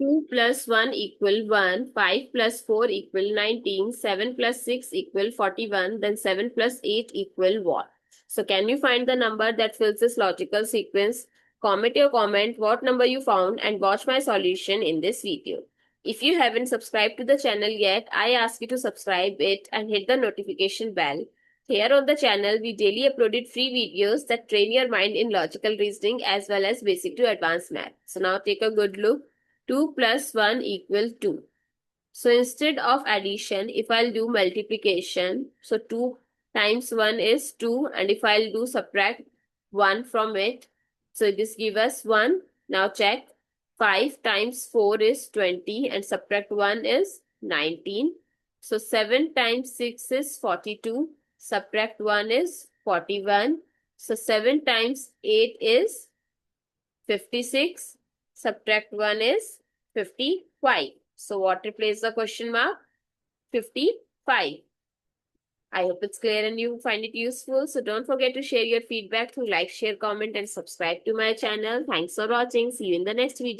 2 plus 1 equal 1, 5 plus 4 equal 19, 7 plus 6 equal 41, then 7 plus 8 equal what? So can you find the number that fills this logical sequence? Comment your comment what number you found and watch my solution in this video. If you haven't subscribed to the channel yet, I ask you to subscribe it and hit the notification bell. Here on the channel, we daily uploaded free videos that train your mind in logical reasoning as well as basic to advanced math. So now take a good look. 2 plus 1 equal 2. So instead of addition, if I'll do multiplication, so 2 times 1 is 2, and if I'll do subtract 1 from it, so this gives us 1. Now check. 5 times 4 is 20 and subtract 1 is 19. So 7 times 6 is 42. Subtract 1 is 41. So 7 times 8 is 56. Subtract 1 is 55. So what replaces the question mark? 55. I hope it's clear and you find it useful. So don't forget to share your feedback through like, share, comment and subscribe to my channel. Thanks for watching. See you in the next video.